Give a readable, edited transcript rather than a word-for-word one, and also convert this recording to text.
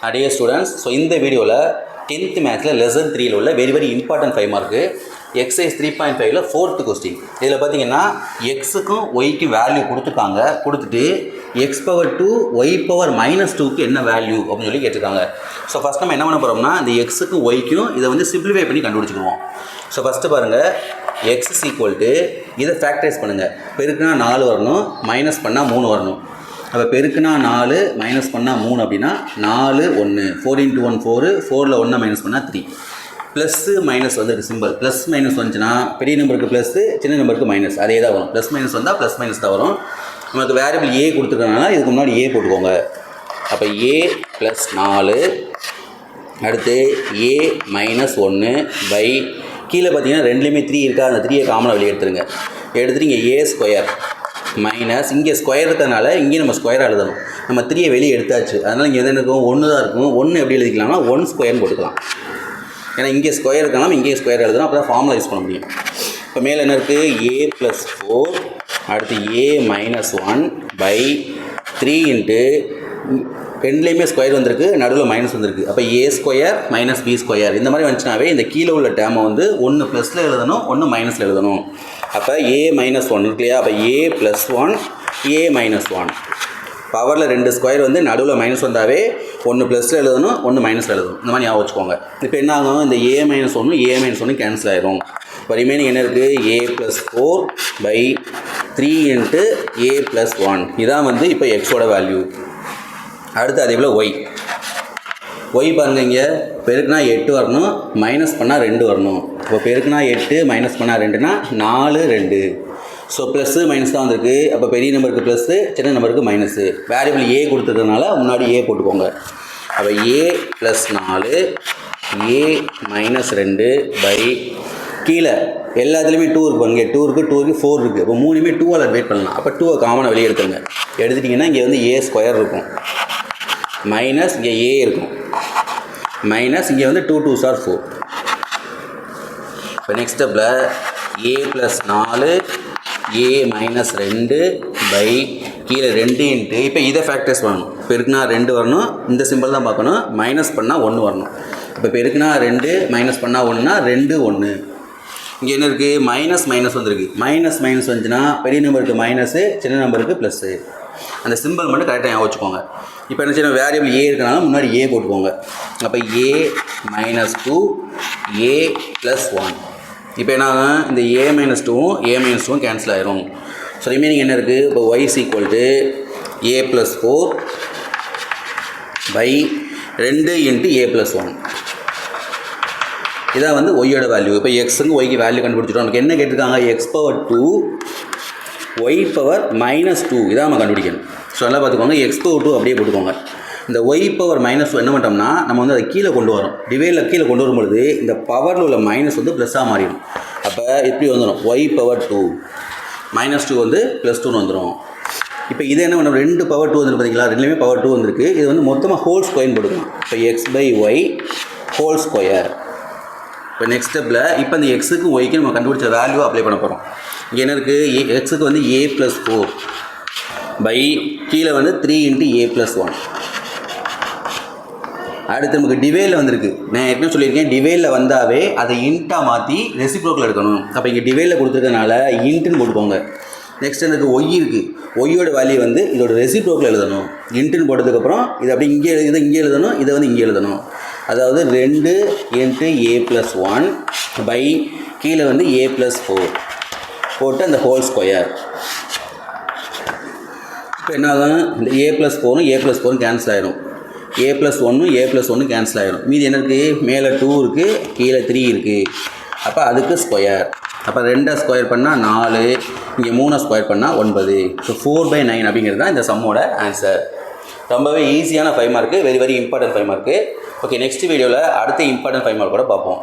Dear students, so in the video la 10th maths la lesson 3 la ulla very important 5 mark exercise 3.5 la 4th question. இதல பாத்தீங்கன்னா x க்கும் y க்கு value கொடுத்துட்டாங்க. கொடுத்துட்டு x power 2 y power -2 க்கு என்ன value அப்படினு சொல்லி கேட்டிருக்காங்க. சோ ஃபர்ஸ்ட் நம்ம என்ன பண்ண போறோம்னா இந்த x க்கும் y க்கும் இத வந்து சிம்பிளிஃபை பண்ணி கண்டுபிடிச்சுக்குவோம். சோ ஃபர்ஸ்ட் பாருங்க x இத ஃபேக்டரைஸ் பண்ணுங்க. பெருக்குனா 4 வரணும், மைனஸ் பண்ணா 3 வரணும். அப்போ பெருக்குனா 4 மைனஸ் பண்ணால் 3 அப்படின்னா 4 1 4 × 1 4 4ல் 1 மைனஸ் பண்ணால் 3 ப்ளஸ்ஸு மைனஸ் வந்து சிம்பிள் ப்ளஸ் மைனஸ் வந்துச்சுன்னா பெரிய நம்பருக்கு ப்ளஸ்ஸு சின்ன நம்பருக்கு மைனஸ் அதே தான் வரும். ப்ளஸ் மைனஸ் வந்தால் ப்ளஸ் மைனஸ் தான் வரும். நமக்கு வேரியபிள் ஏ கொடுத்துருக்கனால இதுக்கு முன்னாடி ஏ போட்டுக்கோங்க. அப்போ ஏ ப்ளஸ் 4 அடுத்து ஏ மைனஸ் 1 பை கீழே பார்த்தீங்கன்னா ரெண்டுலேயுமே 3 இருக்கா, அந்த 3யை காமனாக வெளியே எடுத்துருங்க. எடுத்துகிட்டு இங்கே ஏ ஸ்கொயர் மைனஸ் இங்கே ஸ்கொயர் இருக்கிறதுனால இங்கே நம்ம ஸ்கொயராக எழுதணும். நம்ம 3யை வெளியே எடுத்தாச்சு, அதனால் இங்கே எது இருக்கும் 1 தான் இருக்கும். 1 எப்படி எழுதிக்கலாம்னா 1 ஸ்கொயர்னு போட்டுக்கலாம். ஏன்னா இங்கே ஸ்கொயர் இருக்கலாம், இங்கே ஸ்கொயர் எழுதணும், அப்போ தான் ஃபார்முலா யூஸ் பண்ண முடியும். இப்போ மேலே என்ன இருக்குது ஏ ப்ளஸ் 4 அடுத்து ஏ மைனஸ் 1 பை 3 இன்ட்டு ரெண்டுலேயுமே ஸ்கொயர் வந்திருக்கு, நடுவில் மைனஸ் வந்திருக்கு. அப்போ ஏ ஸ்கொயர் மைனஸ் பி ஸ்கொயர் இந்த மாதிரி வந்துச்சுனாவே இந்த கீழே உள்ள டேமை வந்து ஒன்று ப்ளஸில் எழுதணும், ஒன்று மைனஸில் எழுதணும். அப்போ ஏ மைனஸ் 1 இருக்கு இல்லையா, அப்போ ஏ ப்ளஸ் 1 ஏ மைனஸ் 1 பவரில் 2 ஸ்கொயர் வந்து நடுவில் மைனஸ் வந்தாவே ஒன்று ப்ளஸில் எழுதணும், ஒன்று மைனஸில் எழுதணும். இந்த மாதிரி ஞாபகம் வச்சுக்கோங்க. இப்போ என்ன ஆகும், இந்த A minus 1 A minus 1 cancel ஆயிரும். இப்போ ரிமைனிங் என்ன இருக்குது A plus 4 by 3 into A plus 1 இதான் வந்து இப்போ எக்ஸோட வேல்யூ. அடுத்து அதே போல் ஒய் பாருங்கள், இங்கே பெருக்குனா 8 வரணும், மைனஸ் பண்ணால் 2 வரணும். இப்போ பெருக்குனா 8 மைனஸ் பண்ணால் 2னா 4 2. ஸோ ப்ளஸ்ஸு மைனஸ் தான் வந்திருக்கு. அப்போ பெரிய நம்பருக்கு ப்ளஸ்ஸு சின்ன நம்பருக்கு மைனஸு. வேரியபிள் ஏ கொடுத்துருக்கறதுனால முன்னாடி ஏ போட்டுக்கோங்க. அப்போ ஏ ப்ளஸ் 4 ஏ மைனஸ் 2 பை கீழே எல்லாத்துலேயுமே 2 இருக்கு. இங்கே 2 இருக்குது, 2 இருக்குது, 4 இருக்குது. இப்போ மூணுமே 2ஆல் டிவைட் பண்ணலாம். அப்போ 2வை காமனாக வெளியே எடுத்துங்க. எடுத்துட்டிங்கன்னா இங்கே வந்து ஏ ஸ்கொயர் இருக்கும், மைனஸ் இங்கே ஏ இருக்கும், மைனஸ் இங்கே வந்து 2 2s are 4. இப்போ நெக்ஸ்ட் ஸ்டெப்பில் ஏ ப்ளஸ் 4 ஏ மைனஸ் 2 பை கீழே 2 இன்ட்டு இப்போ இதை ஃபேக்டர்ஸ் வரணும். பெருக்குனா 2 வரணும், இந்த சிம்பிள் தான் பார்க்கணும், மைனஸ் பண்ணால் 1 வரணும். இப்போ பெருக்குனா 2 மைனஸ் பண்ணால் 1னா 2 1. இங்கே என்ன இருக்குது மைனஸ் மைனஸ் வந்துருக்கு. மைனஸ் மைனஸ் வந்துச்சுன்னா பெரிய நம்பருக்கு மைனஸு சின்ன நம்பருக்கு ப்ளஸ்ஸு. அந்த சிம்பிள் மட்டும் கரெக்டாக ஞாபகம் வச்சுக்கோங்க. இப்போ என்ன செய்யணும், வேரியபிள் ஏ இருக்கனால முன்னாடி ஏ போட்டுக்கோங்க. அப்போ ஏ மைனஸ் 2 ஏ ப்ளஸ் 1. இப்போ என்ன ஆகும், இந்த ஏ மைனஸ் 2வும் ஏ மைனஸ் 2வும் கேன்சல் ஆயிரும். ஸோ ரிமைனிங் என்ன இருக்குது, இப்போ y is equal to A plus 4 by 2 into A plus 1. இதான் வந்து ஒய்யோட வேல்யூ. இப்போ எக்ஸுக்கு ஒய்க்கு வேல்யூ கண்டுபிடிச்சிட்டோம். நமக்கு என்ன கேட்டிருக்காங்க, x power 2 y power minus 2 இதான் நம்ம கண்டுபிடிக்கணும். ஸோ நல்லா பார்த்துக்கோங்க, எக்ஸ் பவர் 2 அப்படியே போட்டுக்கோங்க. இந்த ஒய் பவர் மைனஸ் 2 என்ன பண்ணிட்டோம்னா நம்ம வந்து அதை கீழே கொண்டு வரோம். டிவைடில் கீழே கொண்டு வரும்பொழுது இந்த பவரில் உள்ள மைனஸ் வந்து ப்ளஸ்ஸாக மாறிடும். அப்போ இப்படி வந்துடும் ஒய் பவர் 2 மைனஸ் 2 வந்து ப்ளஸ் 2 வந்துடும். இப்போ இது என்ன பண்ணணும், 2 பவர் 2 வந்துருக்கு பார்த்தீங்களா, ரெண்டுலேயுமே பவர் 2 வந்துருக்கு. இது வந்து மொத்தமாக ஹோல் ஸ்கொயர்னு போட்டுக்கலாம். இப்போ x by y whole square. இப்போ நெக்ஸ்ட் ஸ்டெப்பில் இப்போ இந்த எக்ஸுக்கு ஒய்க்கு நம்ம கண்டுபிடிச்ச வேல்யூ அப்ளை பண்ண போகிறோம். இங்கே என்ன இருக்குது, எக்ஸுக்கு வந்து ஏ ப்ளஸ் 4 பை கீழே வந்து 3 இன்ட்டு ஏ ப்ளஸ் 1. அடுத்து நமக்கு டிவைடில் வந்திருக்கு. நான் ஏற்கனவே சொல்லியிருக்கேன், டிவைடில் வந்தாவே அதை இன்ட்டாக மாற்றி ரெசிப்ரோக்கில் எடுக்கணும். அப்போ இங்கே டிவைடில் கொடுத்துருக்கனால இன்ட்டுன்னு போட்டுக்கோங்க. நெக்ஸ்ட் எனக்கு ஒய் இருக்குது, ஒய்யோட வேல்யூ வந்து இதோட ரெசிப்ரோக்கில் எழுதணும். இன்ட்டுன்னு போட்டதுக்கப்புறம் இது அப்படி இங்கே இங்கே எழுதணும், இதை வந்து இங்கே எழுதணும். அதாவது 2 இன்ட்டு ஏ ப்ளஸ் 1 பை கீழே வந்து ஏ ப்ளஸ் 4 போட்டு அந்த ஹோல் ஸ்கொயர். இப்போ என்ன ஆகும், இந்த ஏ ப்ளஸ் 4ம் ஏ ப்ளஸ் 4ம் கேன்சல் ஆகிடும். ஏ ப்ளஸ் 1ம் ஏ ப்ளஸ் 1ம் கேன்சல் ஆகிடும். மீதி என்ன இருக்குது, மேலே 2 இருக்குது, கீழே 3 இருக்குது. அப்போ அதுக்கு ஸ்கொயர். அப்போ 2 ஸ்கொயர் பண்ணால் 4, இங்கே 3 ஸ்கொயர் பண்ணால் 9. ஸோ 4/9 அப்படிங்கிறது தான் இந்த சம்மோட ஆன்சர். ரொம்பவே ஈஸியான 5 mark, very important 5 mark. Okay, next வீடியோவில் அடுத்த இம்பார்ட்டன்ட் 5 மார்க் கூட பார்ப்போம்.